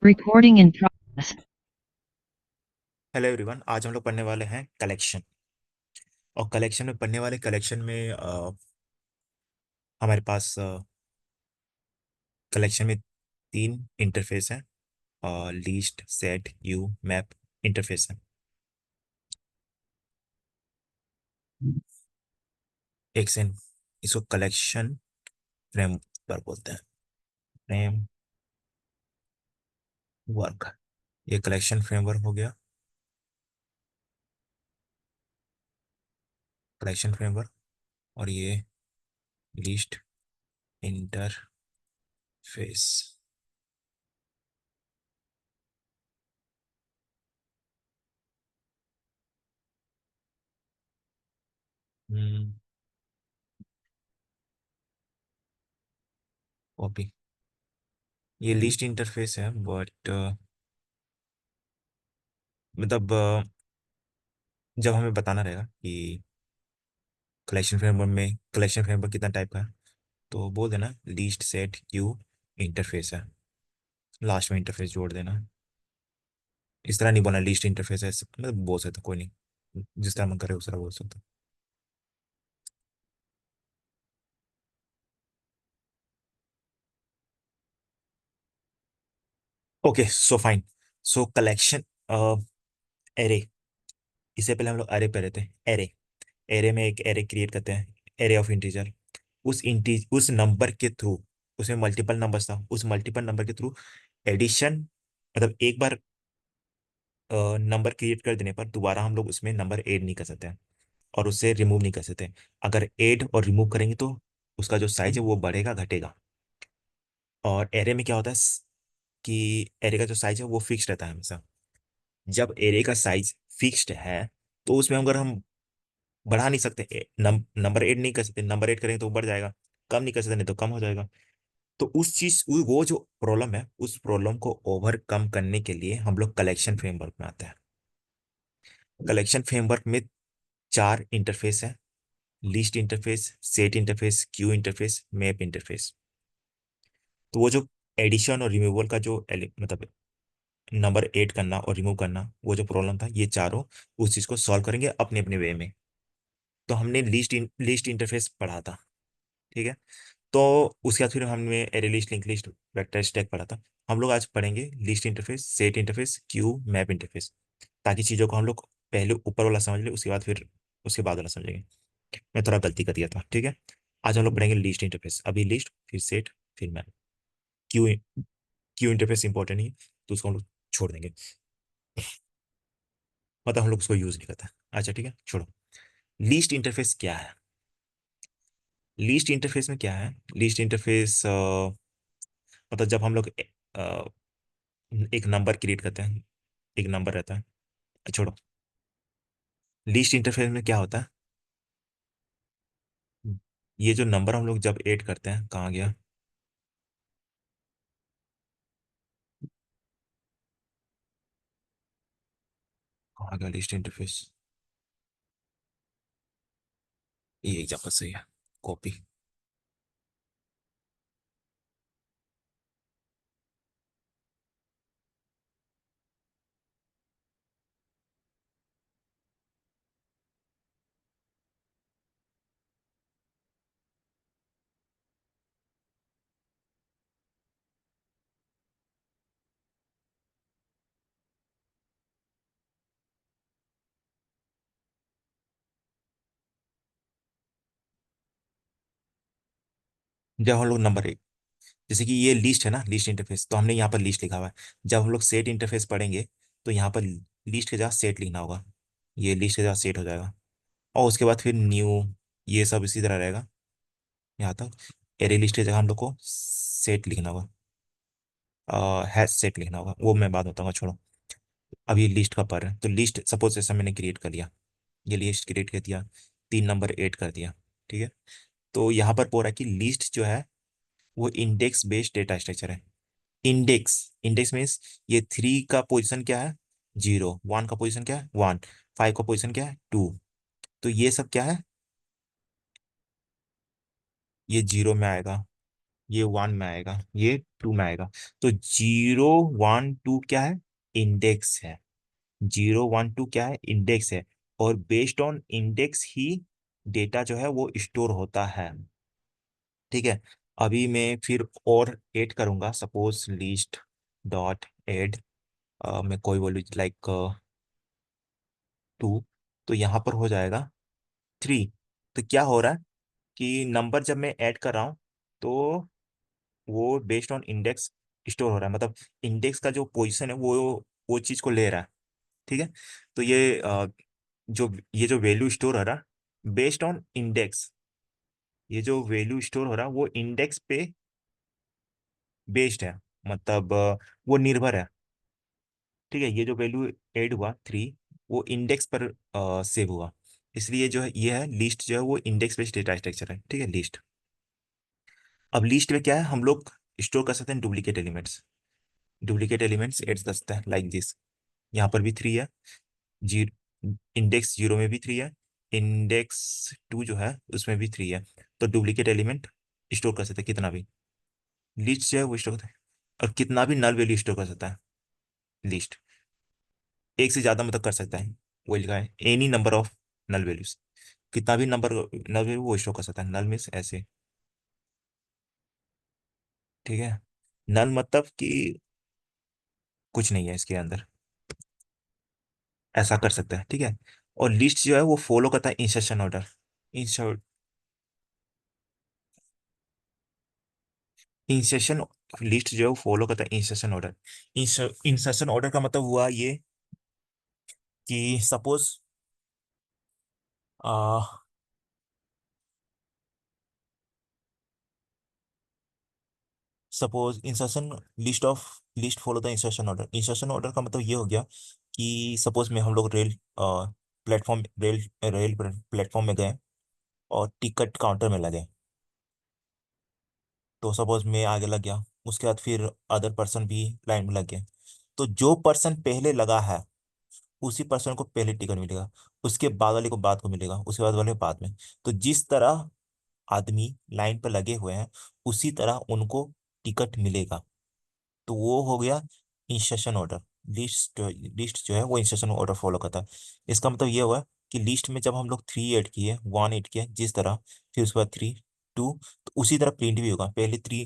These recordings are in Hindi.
Recording in progress. Hello everyone. आज हम लोग पढ़ने वाले हैं कलेक्शन। और कलेक्शन में पढ़ने वाले कलेक्शन में हमारे पास कलेक्शन में तीन इंटरफेस हैं। Least, set, Q, map interface है। एक से इसको कलेक्शन फ्रेमवर्क बोलते हैं। Frame work. ये कलेक्शन फ्रेमवर्क हो गया। Collection framework. और ये लीस्ट इंटरफेस। कॉपी। ये लिस्ट इंटरफेस है बट मतलब जब हमें बताना रहेगा कि कलेक्शन फ्रेमवर्क कितना टाइप का है, तो बोल देना लीस्ट, सेट, क्यू, इंटरफेस है। लास्ट में इंटरफेस जोड़ देना। इस तरह नहीं बोलना लीस्ट इंटरफेस है, मतलब बोल सकते कोई नहीं, जिस तरह मन करे उस तरह बोल सकते। Okay, so fine. सो कलेक्शन एरे। इससे पहले हम लोग एरे पे रहते हैं। एरे। एरे में एक एरे क्रिएट करते हैं। Array of integer. उस नंबर के थ्रू, उसमें मल्टीपल नंबर्स था, उस मल्टीपल नंबर के थ्रू एडिशन, मतलब एक बार नंबर क्रिएट कर देने पर दोबारा हम लोग उसमें नंबर ऐड नहीं कर सकते हैं और उससे रिमूव नहीं कर सकते। अगर ऐड और रिमूव करेंगे तो उसका जो साइज है वो बढ़ेगा घटेगा। और एरे में क्या होता है कि एरे का जो साइज है वो फिक्स रहता है हमेशा। जब एरे का साइज फिक्स्ड है तो उसमें अगर हम बढ़ा नहीं सकते, नंबर ऐड नहीं कर सकते। नंबर ऐड करेंगे तो वो बढ़ जाएगा, कम नहीं कर सकते नहीं तो कम हो जाएगा। तो उस चीज वो जो प्रॉब्लम है, उस प्रॉब्लम को ओवरकम करने के लिए हम लोग कलेक्शन फ्रेमवर्क में आते हैं। कलेक्शन फ्रेमवर्क में चार इंटरफेस है। List interface, set interface, Q interface, map interface. तो वो जो एडिशन और रिमूवल का जो मतलब नंबर ऐड करना और रिमूव करना, वो जो प्रॉब्लम था, ये चारों उस चीज को सॉल्व करेंगे अपने अपने वे में। तो हमने लिस्ट इंटरफेस पढ़ा था। ठीक है। तो उसके बाद फिर हमने array list, link list, vector stack पढ़ा था। हम लोग आज पढ़ेंगे list interface, set interface, Q, map interface. ताकि चीजों को हम लोग पहले ऊपर वाला समझ ले, उसके बाद वाला समझेंगे। मैं थोड़ा गलती कर दिया था। ठीक है। आज हम लोग पढ़ेंगे लिस्ट इंटरफेस। अभी लिस्ट, फिर सेट, फिर map. Q Q interface important नहीं है, तो उसको हम लोग छोड़ देंगे। मतलब हम लोग उसको यूज नहीं करते। अच्छा ठीक है, छोड़ो। लीस्ट इंटरफेस क्या है? लीस्ट इंटरफेस में क्या है? लीस्ट इंटरफेस मतलब जब हम लोग एक नंबर क्रिएट करते हैं, एक नंबर रहता है। छोड़ो। लीस्ट इंटरफेस में क्या होता है? ये जो नंबर हम लोग जब ऐड करते हैं, कहाँ गया? कहाँ गया लिस्ट इंटरफेस? ये एग्जाम्पल सही है। कॉपी। जब हम लोग नंबर, जैसे कि ये लिस्ट है ना, लिस्ट इंटरफेस, तो हमने यहाँ पर लिस्ट लिखा हुआ है। जब हम लोग सेट इंटरफेस पढ़ेंगे तो यहाँ पर लिस्ट के जगह सेट लिखना होगा। ये लिस्ट के जगह सेट हो जाएगा। और उसके बाद फिर न्यू, ये सब इसी तरह रहेगा यहाँ तक। एरे लिस्ट की जगह हम लोग को सेट लिखना होगा, हैश सेट लिखना होगा। वो मैं बात बताऊंगा, छोड़ो। अब ये लिस्ट का पर है, तो लिस्ट सपोज जैसा मैंने क्रिएट कर लिया, ये लिस्ट क्रिएट कर दिया, तीन नंबर ऐड कर दिया। ठीक है। तो यहाँ पर बोल रहा है कि लिस्ट जो है वो इंडेक्स बेस्ड डेटा स्ट्रक्चर है। इंडेक्स, इंडेक्स मीन्स ये थ्री का पोजीशन क्या है? जीरो। वन का पोजीशन क्या है? वन। फाइव का पोजीशन क्या है? टू। तो ये सब क्या है? ये जीरो में आएगा, ये वन में आएगा, ये टू में आएगा। तो 0 1 2 क्या है? इंडेक्स है। 0 1 2 क्या है? इंडेक्स है। और based on index he data जो है वो स्टोर होता है। ठीक है। अभी मैं फिर और ऐड करूंगा, सपोज लिस्ट डॉट ऐड, मैं कोई बोलूँ लाइक 2, तो यहाँ पर हो जाएगा 3। तो क्या हो रहा है कि नंबर जब मैं ऐड कर रहा हूँ तो वो बेस्ड ऑन इंडेक्स स्टोर हो रहा है, मतलब इंडेक्स का जो पोजीशन है वो चीज़ को ले रहा है। ठीक है। तो ये जो वैल्यू स्टोर हो रहा है बेस्ड ऑन इंडेक्स, ये जो वैल्यू स्टोर हो रहा है वो इंडेक्स पे बेस्ड है, मतलब वो निर्भर है। ठीक है। ये जो वैल्यू ऐड हुआ 3, वो इंडेक्स पर सेव हुआ। इसलिए जो है ये है लिस्ट, जो है वो इंडेक्स बेस्ड डेटा स्ट्रक्चर है। ठीक है, लिस्ट। अब लिस्ट में क्या है, हम लोग स्टोर कर सकते हैं duplicate elements. Duplicate elements add कर सकते हैं लाइक दिस। यहाँ पर भी 3 है। जी, इंडेक्स 0 में भी 3 है। इंडेक्स 2 जो है उसमें भी 3 है। तो डुप्लीकेट एलिमेंट स्टोर कर सकते हैं कितना भी। लिस्ट जो है वो स्टोर करता है, और कितना भी नल वैल्यू स्टोर कर सकता है लिस्ट। एक से ज्यादा मतलब कर सकता है। वो लिखा है any number of null values, कितना भी नंबर नल वैल्यू वो स्टोर कर सकता है। नल मीन्स ऐसे। ठीक है। नल मतलब कि कुछ नहीं है इसके अंदर, ऐसा कर सकता है। ठीक है। और लिस्ट जो है वो फॉलो करता है इंसर्शन ऑर्डर। इंसर्शन लिस्ट जो है वो फॉलो करता है इंसर्शन ऑर्डर। इंसर्शन ऑर्डर का मतलब हुआ ये कि आ, suppose insertion list follow the insertion order. Insertion order का मतलब ये हो गया कि सपोज में हम लोग रेल प्लेटफॉर्म में गए और टिकट काउंटर में लगे। तो सपोज मैं आगे लग गया, उसके बाद फिर अदर पर्सन भी लाइन में लग गए। तो जो पर्सन पहले लगा है उसी पर्सन को पहले टिकट मिलेगा, उसके बाद वाले को बाद को मिलेगा, उसके बाद वाले को बाद में। तो जिस तरह आदमी लाइन पर लगे हुए हैं उसी तरह उनको टिकट मिलेगा। तो वो हो गया इंस्ट्रक्शन ऑर्डर। लिस्ट जो है वो इंस्ट्रक्शन ऑर्डर फॉलो करता है। इसका मतलब ये हुआ कि लिस्ट में जब हम लोग 3 ऐड किए, 1 ऐड किया जिस तरह, फिर उसके बाद 3 2, तो उसी तरह प्रिंट भी होगा। पहले 3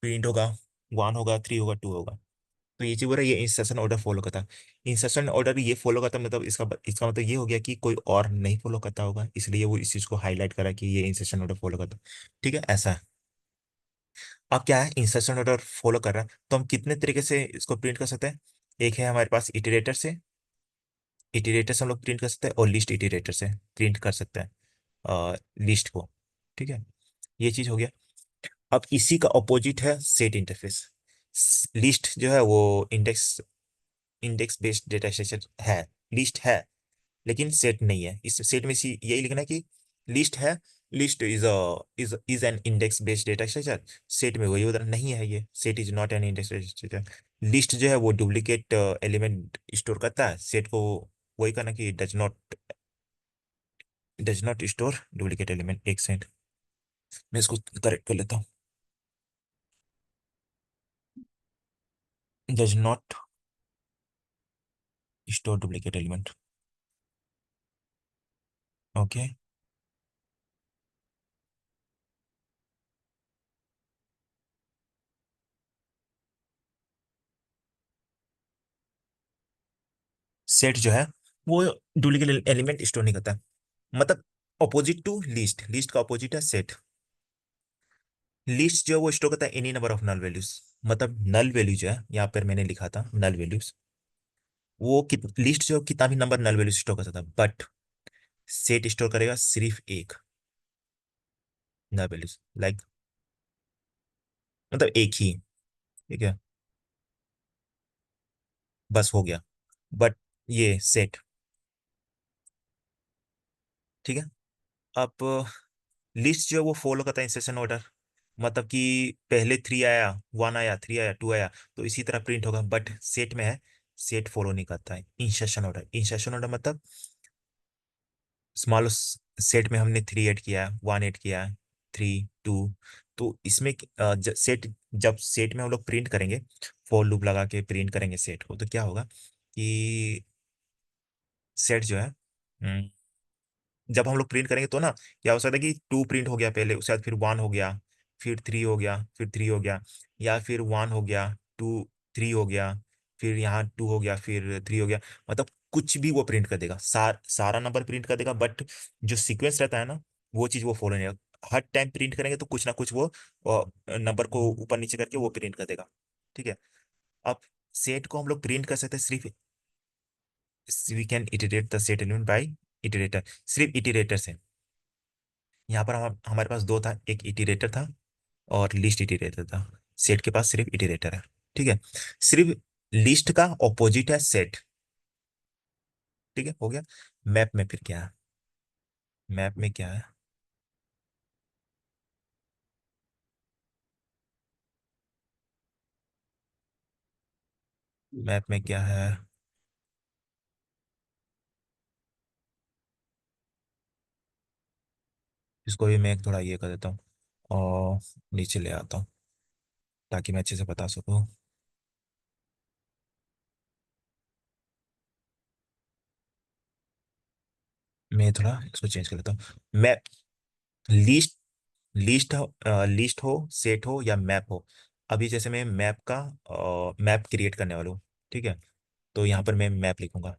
प्रिंट होगा, 1 होगा, 3 होगा, 2 होगा। तो ये चीज बोल रहा है ये इंस्ट्रक्शन ऑर्डर फॉलो करता है। इंस्ट्रक्शन ऑर्डर ये फॉलो करता है, मतलब इसका मतलब ये हो गया कि कोई और नहीं फॉलो करता होगा, इसलिए वो इस चीज को हाईलाइट करा कि ये इंस्ट्रक्शन ऑर्डर फॉलो करता है। ठीक है, ऐसा है। अब क्या है, इंसर्शन ऑर्डर फॉलो कर रहा है तो हम कितने तरीके से इसको प्रिंट कर सकते हैं। एक है हमारे पास इटरेटर से, इटरेटर से हम लोग प्रिंट कर सकते हैं, और लिस्ट इटरेटर से प्रिंट कर सकते हैं लिस्ट को। ठीक है, ये चीज हो गया। अब इसी का अपोजिट है सेट इंटरफेस। लिस्ट जो है वो index index based data structure है, लिस्ट है, लेकिन सेट नहीं है। इस सेट में यही लिखना है कि लिस्ट है। List is an index based data structure. Set में वही उधर नहीं है, ये set is not an index based structure. List जो है वो डुप्लीकेट एलिमेंट स्टोर करता है, सेट को वही करना कि does not store duplicate element. एक सेकंड, मैं इसको करेक्ट कर लेता हूँ। Does not store duplicate element. Okay. Set जो है वो डुप्लीकेट एलिमेंट स्टोर नहीं करता, मतलब अपोजिट टू लिस्ट। लिस्ट का अपोजिट है सेट। लिस्ट जो है वो स्टोर करता है any number of null values. मतलब नल वैल्यू जो है यहाँ पर मैंने लिखा था नल वैल्यूज, वो लिस्ट जो कितना भी नंबर नल वैल्यूज स्टोर कर सकता है, बट सेट स्टोर करेगा सिर्फ एक नल वैल्यूज, लाइक मतलब एक ही। ठीक है, बस हो गया। बट ये सेट। ठीक है। अब लिस्ट जो है वो फॉलो करता है इंस्ट्रक्शन ऑर्डर, मतलब कि पहले 3 आया, 1 आया, 3 आया, 2 आया, तो इसी तरह प्रिंट होगा। बट सेट में है, सेट फॉलो नहीं करता है इंस्ट्रक्शन ऑर्डर। इंस्ट्रक्शन ऑर्डर मतलब मान लो सेट में हमने 3 ऐड किया है, 1 ऐड किया है, 3 2। तो इसमें सेट, जब सेट में हम लोग प्रिंट करेंगे, फॉर लूप लगा के प्रिंट करेंगे सेट को, तो क्या होगा कि सेट जो है, जब हम लोग प्रिंट करेंगे तो ना, क्या हो सकता है कि 2 प्रिंट हो गया पहले, उसके बाद फिर 1 हो गया, फिर 3 हो गया, फिर 3 हो गया, या फिर 1 हो गया, 2 3 हो गया, फिर यहाँ 2 हो गया, फिर 3 हो गया। मतलब कुछ भी वो प्रिंट कर देगा, सारा नंबर प्रिंट कर देगा, बट जो सीक्वेंस रहता है ना, वो चीज वो फॉलो नहीं होगा। हर टाइम प्रिंट करेंगे तो कुछ ना कुछ वो नंबर को ऊपर नीचे करके वो प्रिंट कर देगा। ठीक है। अब सेट को हम लोग प्रिंट कर सकते हैं सिर्फ, we can iterate the set element by iterator, सिर्फ इटरेटर से। यहाँ पर हमारे पास दो था, एक इटरेटर था और लिस्ट इटरेटर था। सेट के पास सिर्फ इटरेटर है। ठीक है। सिर्फ लिस्ट का ऑपोजिट है सेट। ठीक है, हो गया। मैप में फिर क्या है? मैप में क्या है? मैप में क्या है? इसको भी मैं थोड़ा ये कर देता हूँ और नीचे ले आता हूँ ताकि मैं अच्छे से बता सकूँ। मैं थोड़ा इसको चेंज कर लेता हूँ। मैप, लिस्ट, लिस्ट हो, सेट हो या मैप हो। अभी जैसे मैं मैप का मैप क्रिएट करने वाला हूँ। ठीक है। तो यहाँ पर मैं मैप लिखूंगा।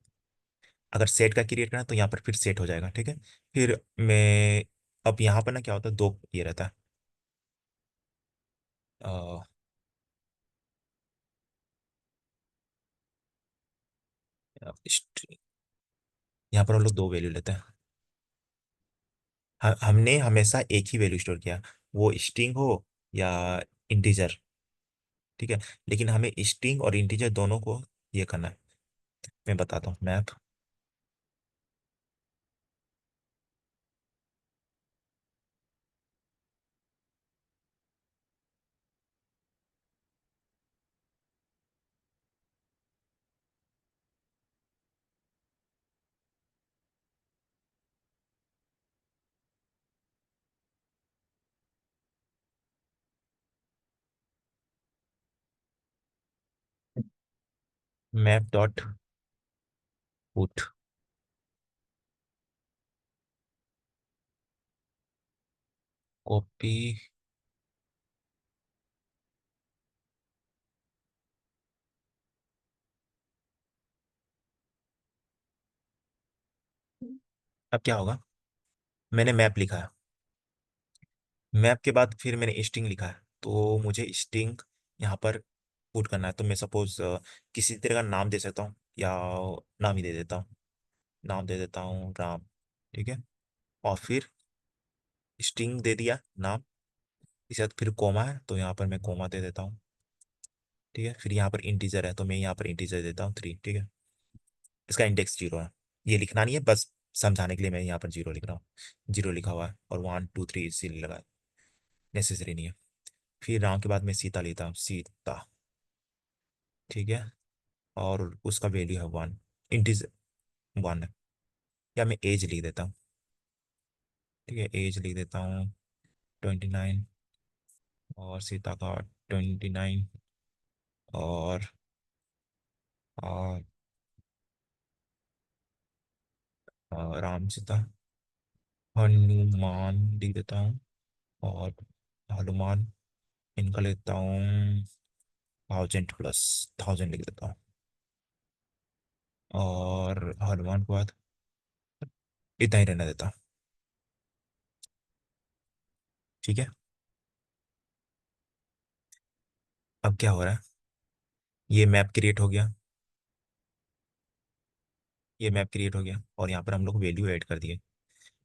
अगर सेट का क्रिएट करना है तो यहाँ पर फिर सेट हो जाएगा। ठीक है। फिर मैं, अब यहाँ पर ना क्या होता है, दो ये रहता है। अ, यहाँ पर हम लोग दो वैल्यू लेते हैं। हमने हमेशा एक ही वैल्यू स्टोर किया, वो स्ट्रिंग हो या इंटीजर। ठीक है। लेकिन हमें स्ट्रिंग और इंटीजर दोनों को ये करना है। मैं बताता हूँ। Map, map dot put copy. अब क्या होगा, मैंने मैप लिखा है, मैप के बाद फिर मैंने स्ट्रिंग लिखा है, तो मुझे स्ट्रिंग यहाँ पर पुट करना है। तो मैं सपोज किसी तरह का नाम दे सकता हूँ या नाम ही दे देता हूँ। नाम दे देता हूँ राम। ठीक है। और फिर स्ट्रिंग दे दिया नाम, इसके बाद फिर कोमा है तो यहाँ पर मैं कोमा दे देता हूँ। ठीक है। फिर यहाँ पर इंटीजर है तो मैं यहाँ पर इंटीजर देता हूँ 3। ठीक है। इसका इंडेक्स 0 है। ये लिखना नहीं है, बस समझाने के लिए मैं यहाँ पर 0 लिख रहा हूँ। 0 लिखा हुआ है और 1 2 3 इसीलिए लगा है, नेसेसरी नहीं है। फिर राम के बाद मैं सीता लेता हूँ, सीता। ठीक है। और उसका वैल्यू है 1, इंटीजर 1 है। या मैं एज लिख देता हूँ। ठीक है, एज लिख देता हूँ 29, और सीता का 29, और राम सीता, हनुमान लिख देता हूँ, और हनुमान इनका लेता हूँ 1000+1000 लिख देता हूँ। और हनुमान के बाद इतना ही रहने देता हूँ। ठीक है। अब क्या हो रहा है, ये मैप क्रिएट हो गया, ये मैप क्रिएट हो गया, और यहाँ पर हम लोग वैल्यू ऐड कर दिए।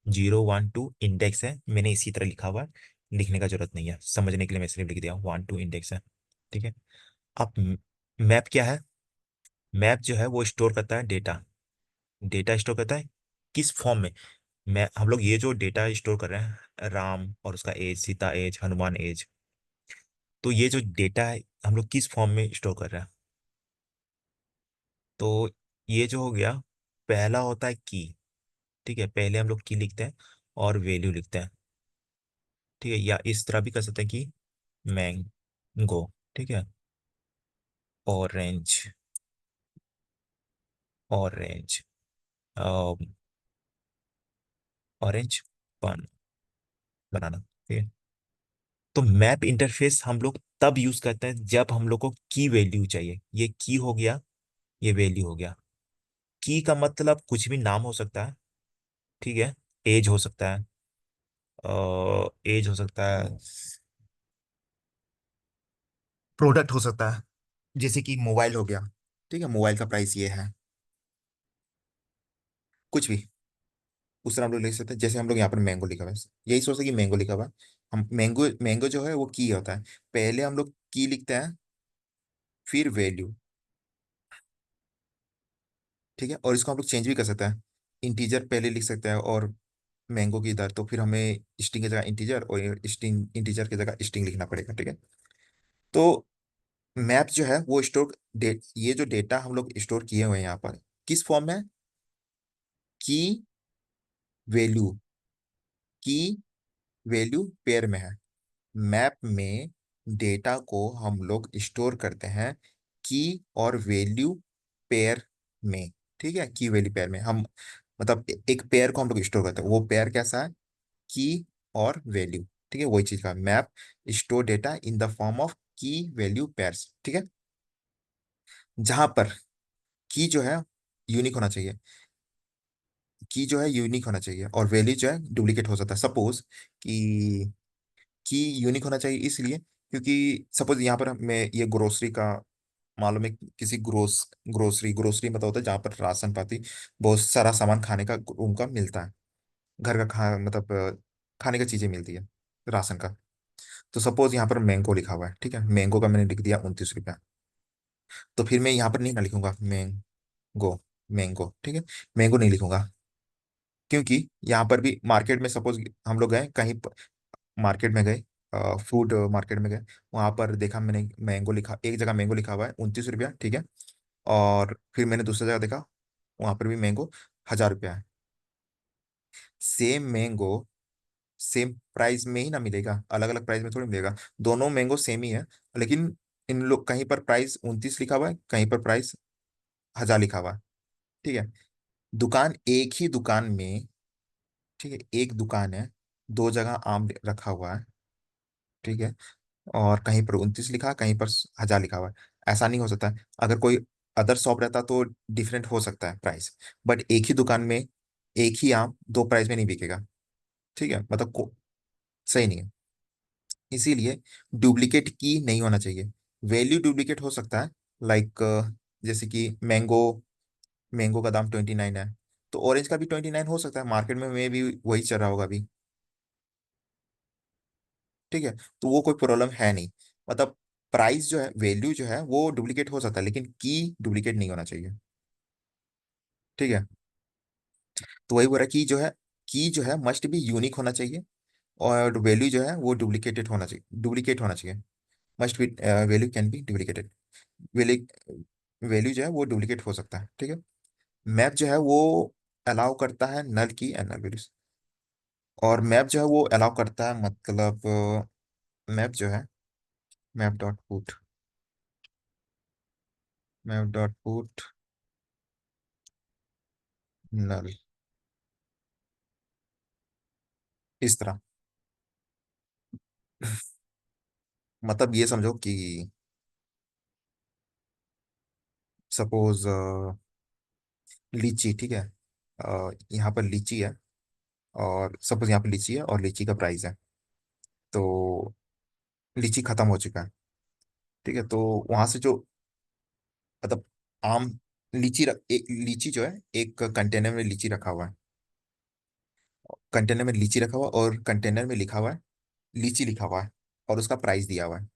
0 1 2 इंडेक्स है, मैंने इसी तरह लिखा हुआ है, लिखने का जरूरत नहीं है, समझने के लिए मैं सिर्फ लिख दिया 1 2 इंडेक्स है। ठीक है। अब मैप क्या है? मैप जो है वो स्टोर करता है डेटा। डेटा स्टोर करता है किस फॉर्म में? मैं, हम लोग ये जो डेटा स्टोर कर रहे हैं, राम और उसका age, Sita age, Hanuman age, तो ये जो डेटा है हम लोग किस फॉर्म में स्टोर कर रहे हैं? तो ये जो हो गया, पहला होता है की। ठीक है, पहले हम लोग की लिखते हैं और वैल्यू लिखते हैं। ठीक है, या इस तरह भी कर सकते हैं कि मैंगो। ठीक है, ऑरेंज, ऑरेंज, ऑरेंज, बन बनाना। ठीक है, तो मैप इंटरफेस हम लोग तब यूज करते हैं जब हम लोग को की वैल्यू चाहिए। ये की हो गया, ये वैल्यू हो गया। की का मतलब कुछ भी नाम हो सकता है। ठीक है, एज हो सकता है, एज हो सकता है, प्रोडक्ट हो सकता है, जैसे कि मोबाइल हो गया। ठीक है, मोबाइल का प्राइस ये है, कुछ भी उस तरह हम लोग लिख सकते हैं। जैसे हम लोग यहाँ पर मैंगो लिखा हुआ है, यही सोचते हैं कि मैंगो लिखा हुआ है। हम मैंगो, मैंगो जो है वो की होता है। पहले हम लोग की लिखते हैं, फिर वैल्यू। ठीक है, और इसको हम लोग चेंज भी कर सकते हैं। इंटीजर पहले लिख सकते हैं और मैंगो की इधर, तो फिर हमें स्ट्रिंग की जगह इंटीजर और स्ट्रिंग इंटीजर की जगह स्ट्रिंग लिखना पड़ेगा। ठीक है, तो मैप जो है वो स्टोर, ये जो डेटा हम लोग स्टोर किए हुए हैं यहाँ पर, किस फॉर्म में? की वैल्यू, की वैल्यू पेयर में है। मैप में डेटा को हम लोग स्टोर करते हैं की और वैल्यू पेयर में। ठीक है, की वैल्यू पेयर में हम, मतलब एक पेयर को हम लोग स्टोर करते हैं। वो पेयर कैसा है? की और वैल्यू। ठीक है, वही चीज का map, store data in the form of की वैल्यू पेयर्स। ठीक है, जहां पर की जो है यूनिक होना चाहिए, की जो है यूनिक होना चाहिए, और वैल्यू जो है डुप्लीकेट हो सकता है। सपोज कि यूनिक होना चाहिए इसलिए क्योंकि सपोज यहाँ पर मैं ये ग्रोसरी का मालूम है, किसी ग्रोसरी, ग्रोसरी मतलब होता है जहाँ पर राशन पाती, बहुत सारा सामान खाने का रूम का मिलता है, घर का खा मतलब खाने का चीजें मिलती है, राशन का। तो सपोज यहाँ पर मैंगो लिखा हुआ है। ठीक है, मैंगो का मैंने लिख दिया 29 रुपया। तो फिर मैं यहाँ पर नहीं ना लिखूंगा मैंगो, मैंगो। ठीक है, मैंगो नहीं लिखूंगा, क्योंकि यहाँ पर भी मार्केट में सपोज हम लोग गए कहीं, मार्केट में गए, फूड मार्केट में गए, वहां पर देखा मैंने मैंगो लिखा, एक जगह मैंगो लिखा हुआ है 29 रुपया। ठीक है, और फिर मैंने दूसरी जगह देखा, वहां पर भी मैंगो 1000 रुपया है। सेम मैंगो सेम प्राइस में ही ना मिलेगा, अलग अलग प्राइस में थोड़ी मिलेगा। दोनों मैंगो सेम ही है, लेकिन इन लोग कहीं पर प्राइस 29 लिखा हुआ है, कहीं पर प्राइस 1000 लिखा हुआ है। ठीक है, दुकान एक ही दुकान में, ठीक है, एक दुकान है, दो जगह आम रखा हुआ है। ठीक है, और कहीं पर 29 लिखा, कहीं पर 1000 लिखा हुआ है। ऐसा नहीं हो सकता है। अगर कोई अदर शॉप रहता तो डिफरेंट हो सकता है प्राइस, बट एक ही दुकान में एक ही आम दो प्राइस में नहीं बिकेगा। ठीक है, मतलब सही नहीं है। इसीलिए डुप्लीकेट की नहीं होना चाहिए। वैल्यू डुप्लीकेट हो सकता है, लाइक जैसे कि मैंगो, मैंगो का दाम 29 है, तो ऑरेंज का भी 29 हो सकता है, मार्केट में भी वही चल रहा होगा अभी। ठीक है, तो वो कोई प्रॉब्लम है नहीं। मतलब प्राइस जो है, वैल्यू जो है वो डुप्लीकेट हो सकता है, लेकिन की डुप्लीकेट नहीं होना चाहिए। ठीक है, तो वही बोल रहा है की जो है मस्ट भी यूनिक होना चाहिए, और वैल्यू जो है वो डुप्लीकेटेड होना चाहिए, डुप्लीकेट होना चाहिए। Must be, value can be duplicated. Value, value जो है वो डुप्लीकेट हो सकता है। ठीक है, मैप जो है वो अलाउ करता है नल की एंड नल वैल्यूज, और मैप जो है वो अलाउ करता है, मतलब मैप जो है, map dot put, map dot put null, इस तरह। मतलब ये समझो कि सपोज लीची, ठीक है, यहाँ पर लीची है, और सपोज यहाँ पर लीची है और लीची का प्राइस है, तो लीची खत्म हो चुका है। ठीक है, तो वहां से जो, मतलब आम, एक लीची जो है, एक कंटेनर में लीची रखा हुआ है, कंटेनर में लीची रखा हुआ है, और कंटेनर में लिखा हुआ है, लीची लिखा हुआ है, और उसका प्राइस दिया हुआ है।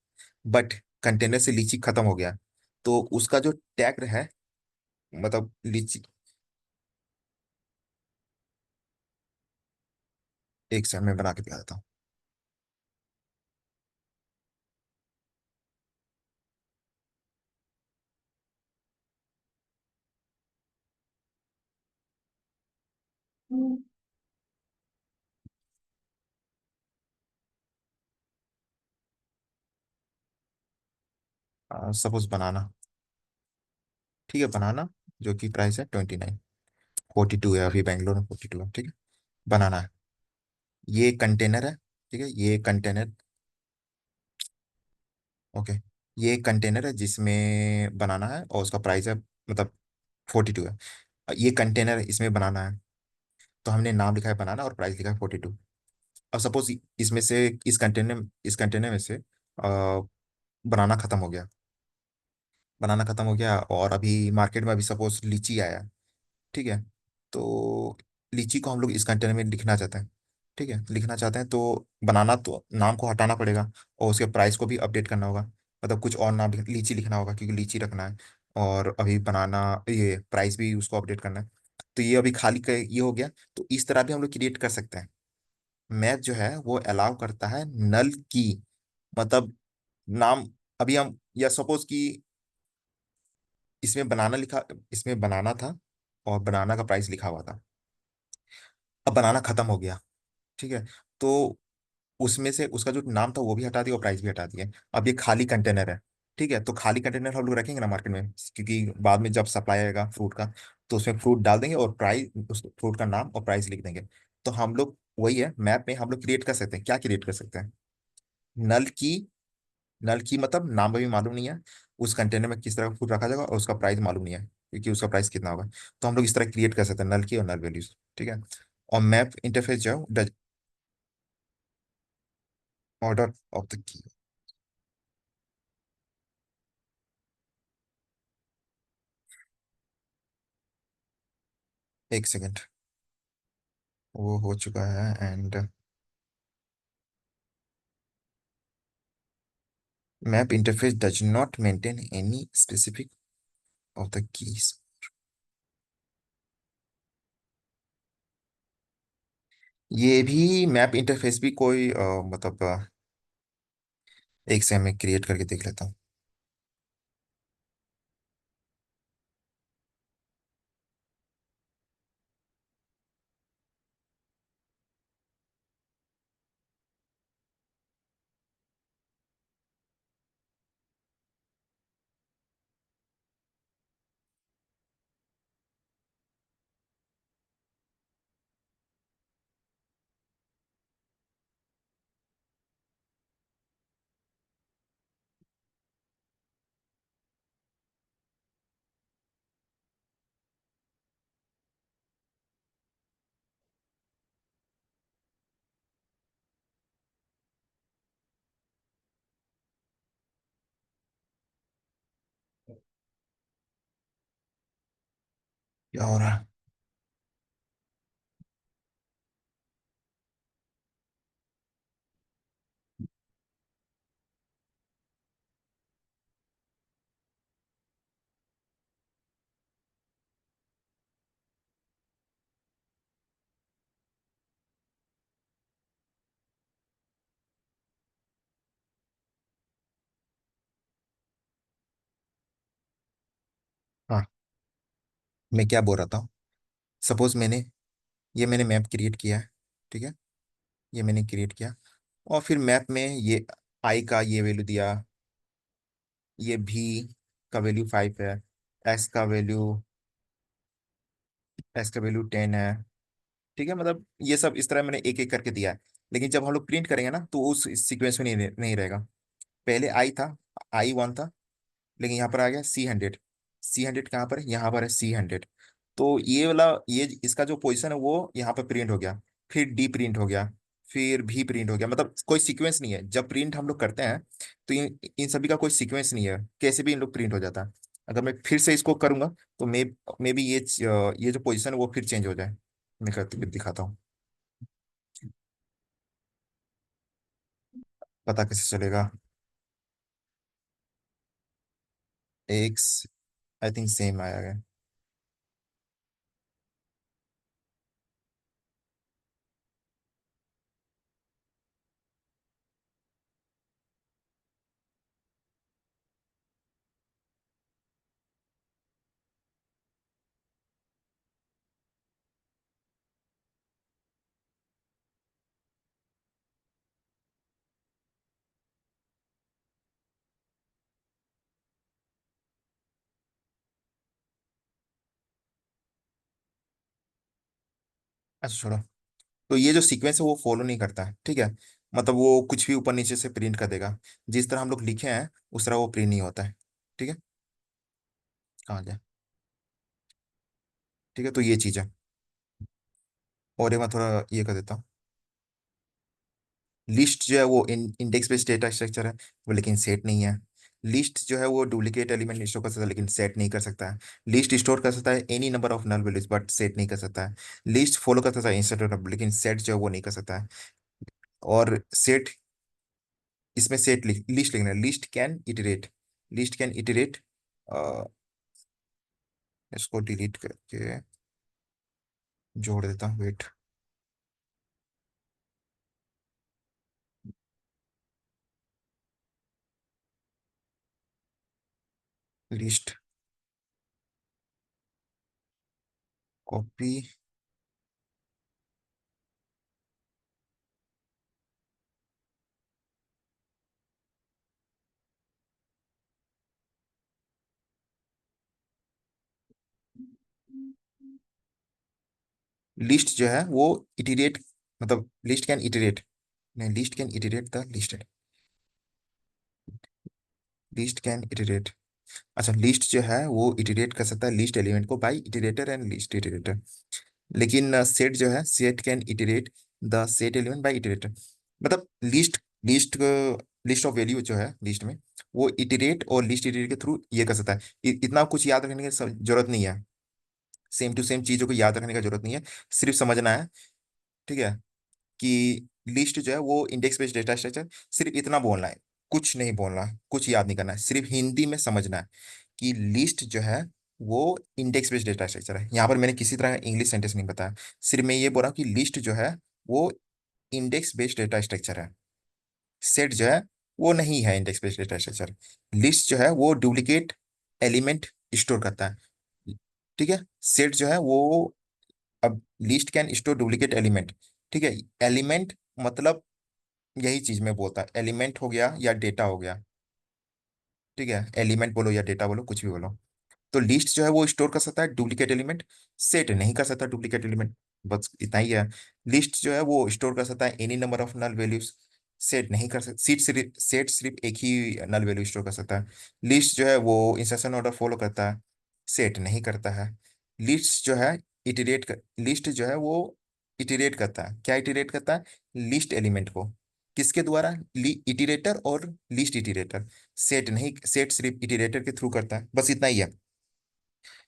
बट कंटेनर से लीची खत्म हो गया, तो उसका जो टैग है, मतलब लीची, एक सेकंड में बना के दिखा देता हूँ। सपोज बनाना। ठीक है, बनाना, जो कि प्राइस है 29, 42 है अभी बेंगलोर में, 42 है, ठीक है। बनाना है, ये कंटेनर है, ठीक है, ये कंटेनर, ओके, ये कंटेनर है जिसमें बनाना है और उसका प्राइस है मतलब 42 है। ये कंटेनर इसमें बनाना है, तो हमने नाम लिखा है बनाना और प्राइस लिखा है 42। अब सपोज इसमें से इस कंटेनर में से बनाना खत्म हो गया, बनाना खत्म हो गया और अभी मार्केट में अभी सपोज लीची आया, ठीक है। तो लीची को हम लोग इस कंटेनर में लिखना चाहते हैं, ठीक है, लिखना चाहते हैं तो बनाना तो नाम को हटाना पड़ेगा और उसके प्राइस को भी अपडेट करना होगा, मतलब कुछ और नाम लीची लिखना होगा क्योंकि लीची रखना है, और अभी बनाना, ये प्राइस भी उसको अपडेट करना है। तो ये अभी खाली ये हो गया। तो इस तरह भी हम लोग क्रिएट कर सकते हैं। मैथ जो है वो अलाउ करता है नल की, मतलब नाम, अभी हम या सपोज कि इसमें बनाना लिखा, इसमें बनाना था और बनाना का प्राइस लिखा हुआ था, अब बनाना खत्म हो गया, ठीक है। तो उसमें से उसका जो नाम था वो भी हटा दिया और प्राइस भी हटा दिया। अब ये खाली कंटेनर है, ठीक है। तो खाली कंटेनर हम लोग रखेंगे ना मार्केट में, क्योंकि बाद में जब सप्लाई आएगा फ्रूट का, तो उसमें फ्रूट डाल देंगे और प्राइस, उस फ्रूट का नाम और प्राइस लिख देंगे। तो हम लोग वही है, मैप में हम लोग क्रिएट कर सकते हैं, क्या क्रिएट कर सकते हैं, नल की। नल की मतलब नाम भी मालूम नहीं है, उस कंटेनर में किस तरह का फूड रखा जाएगा और उसका प्राइस मालूम नहीं है क्योंकि उसका प्राइस कितना होगा। तो हम लोग इस तरह क्रिएट कर सकते हैं नल की और नल वैल्यूज, ठीक है। और मैप इंटरफेस जो है, ऑर्डर ऑफ द की। एक सेकेंड, वो हो चुका है। And map interface does not maintain any specific of the keys. ये भी मैप इंटरफेस भी कोई मतलब एक से मैं क्रिएट करके देख लेता हूँ। क्या हो रहा है? हाँ, मैं क्या बोल रहा था, सपोज मैंने मैप क्रिएट किया है, ठीक है, ये मैंने क्रिएट किया और फिर मैप में ये आई का ये वैल्यू दिया, ये भी का वैल्यू 5 है, एस का वैल्यू एस का वैल्यू 10 है, ठीक है। मतलब ये सब इस तरह मैंने एक एक करके दिया है। लेकिन जब हम लोग प्रिंट करेंगे ना तो उस सीक्वेंस में नहीं रहेगा। पहले आई था, आई 1 था, लेकिन यहाँ पर आ गया C100। C100 कहाँ पर है, यहाँ पर है C100। तो ये वाला, ये इसका जो पोजीशन है वो यहाँ पर प्रिंट हो गया, फिर डी प्रिंट हो गया, फिर भी प्रिंट हो गया, मतलब कोई सीक्वेंस नहीं है। जब प्रिंट हम लोग करते हैं तो इन सभी का कोई सीक्वेंस नहीं है, कैसे भी इन लोग प्रिंट हो जाता है। अगर मैं फिर से इसको करूंगा तो मे भी ये जो पोजीशन है वो फिर चेंज हो जाए। मैं करके दिखाता हूँ, पता कैसे चलेगा। एक, आई थिंक सेम आया है। अच्छा छोड़ो। तो ये जो सीक्वेंस है वो फॉलो नहीं करता है, ठीक है। मतलब वो कुछ भी ऊपर नीचे से प्रिंट कर देगा, जिस तरह हम लोग लिखे हैं उस तरह वो प्रिंट नहीं होता है। ठीक है। कहाँ गया? ठीक है, तो ये चीज़ है। और ये मैं थोड़ा ये कर देता हूँ। लिस्ट जो है वो इंडेक्स बेस्ड डेटा स्ट्रक्चर है, वो लेकिन सेट नहीं है। लिस्ट जो है वो डुप्लीकेट एलिमेंट स्टोर कर सकता है लेकिन सेट नहीं कर सकता है। लिस्ट स्टोर कर सकता है any number of null values but set नहीं कर सकता है। लिस्ट फॉलो कर सकता है इंस्टेंट ऑफ, लेकिन सेट जो है वो नहीं कर सकता है। और सेट, इसमें सेट लिस्ट लिखना है, list can iterate. List can iterate. इसको डिलीट करके जोड़ देता हूँ, वेट। List copy. लिस्ट जो है वो इटरेट, मतलब लिस्ट कैन इटरेट, नहीं list can iterate the list. List can iterate. अच्छा, लिस्ट जो है वो इटरेट कर सकता है लिस्ट एलिमेंट को by iterator and list iterator. लेकिन सेट जो है, set can iterate the set element by iterator. मतलब list, list list of value जो है लिस्ट में, वो इटरेट और लिस्ट इटरेट के थ्रू ये कर सकता है। इतना कुछ याद रखने की जरूरत नहीं है। सेम टू सेम चीजों को याद रखने का जरूरत नहीं है। सिर्फ समझना है, ठीक है, कि लिस्ट जो है वो इंडेक्स बेस्ड डेटा स्ट्रक्चर, सिर्फ इतना बोलना है। कुछ नहीं बोलना है, कुछ याद नहीं करना है, सिर्फ हिंदी में समझना है कि लिस्ट जो है वो इंडेक्स बेस्ड डेटा स्ट्रक्चर है। यहाँ पर मैंने किसी तरह इंग्लिश सेंटेंस नहीं बताया, सिर्फ मैं ये बोल रहा हूँ कि लिस्ट जो है वो इंडेक्स बेस्ड डेटा स्ट्रक्चर है। सेट जो है वो नहीं है index based data structure. List जो है वो डुप्लीकेट एलिमेंट स्टोर करता है, ठीक है। सेट जो है वो, अब list can store duplicate element, ठीक है। एलिमेंट मतलब यही चीज में बोलता है, एलिमेंट हो गया या डेटा हो गया, ठीक है। एलिमेंट बोलो या डेटा बोलो, कुछ भी बोलो। तो लिस्ट जो है वो स्टोर कर सकता है डुप्लीकेट एलिमेंट, सेट नहीं कर सकता डुप्लीकेट एलिमेंट। बस इतना ही है। लिस्ट जो है वो स्टोर कर सकता है any number of null values, set नहीं कर सकता। सेट सिर्फ एक ही नल वैल्यू स्टोर कर सकता है। लिस्ट जो है वो इंसर्शन ऑर्डर फॉलो करता है, सेट नहीं करता है। लिस्ट जो है लिस्ट जो है वो इटरेट करता है, क्या इटरेट करता है? लिस्ट एलिमेंट को। किसके द्वारा? इटरेटर और लिस्ट इटरेटर। सेट नहीं, सेट सिर्फ इटरेटर के थ्रू करता है, बस इतना ही है।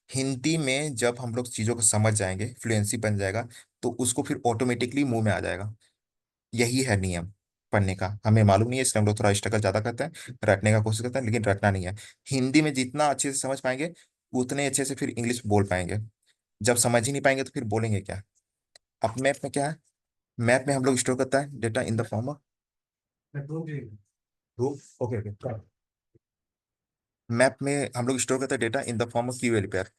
हिंदी में जब हम लोग चीज़ों को समझ जाएंगे, फ्लुएंसी बन जाएगा, तो उसको फिर ऑटोमेटिकली मुंह में आ जाएगा। यही है नियम पढ़ने का। हमें मालूम नहीं है, इसलिए हम लोग थोड़ा स्ट्रगल ज्यादा करते हैं, रटने का कोशिश करते हैं, लेकिन रटना नहीं है। हिंदी में जितना अच्छे से समझ पाएंगे उतने अच्छे से फिर इंग्लिश बोल पाएंगे। जब समझ ही नहीं पाएंगे तो फिर बोलेंगे क्या? अब मैप में क्या है? मैप में हम लोग स्टोर करता है data in the form of proof. Okay okay. Map में हम लोग स्टोर करते हैं data in the form of की वैल्यू पेयर।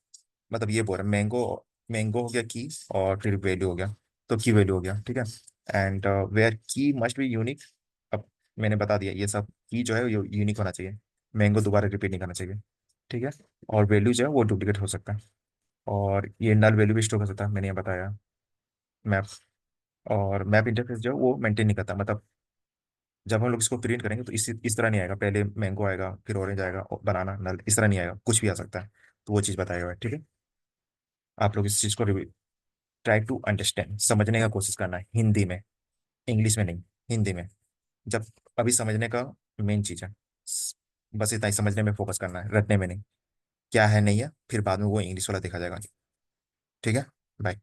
मतलब ये बोल रहा है, मैंगो, मैंगो हो गया की, और फिर वैल्यू हो गया, तो की वैल्यू हो गया, ठीक है। एंड वेयर की मस्ट बी यूनिक। अब मैंने बता दिया ये सब, की जो है यूनिक होना चाहिए, मैंगो दोबारा रिपीट नहीं करना चाहिए, ठीक है। और वैल्यू जो है वो डुप्लीकेट हो सकता है। और ये नल वैल्यू भी स्टोर कर सकता है, मैंने ये बताया। मैप, और मैप इंटरफेस जो है वो मेंटेन नहीं करता। मतलब जब हम लोग इसको प्रिंट करेंगे तो इस तरह नहीं आएगा, पहले मैंगो आएगा फिर ऑरेंज आएगा और बनाना नल, इस तरह नहीं आएगा, कुछ भी आ सकता है। तो वो चीज़ बताया हुआ है, ठीक है। आप लोग इस चीज़ को ट्राई टू अंडरस्टैंड, समझने का कोशिश करना है हिंदी में, इंग्लिश में नहीं, हिंदी में। जब अभी समझने का मेन चीज़ है, स- बस इतना ही समझने में फोकस करना है, रटने में नहीं। क्या है नहीं है फिर बाद में वो इंग्लिश वाला देखा जाएगा। ठीक है। बाय।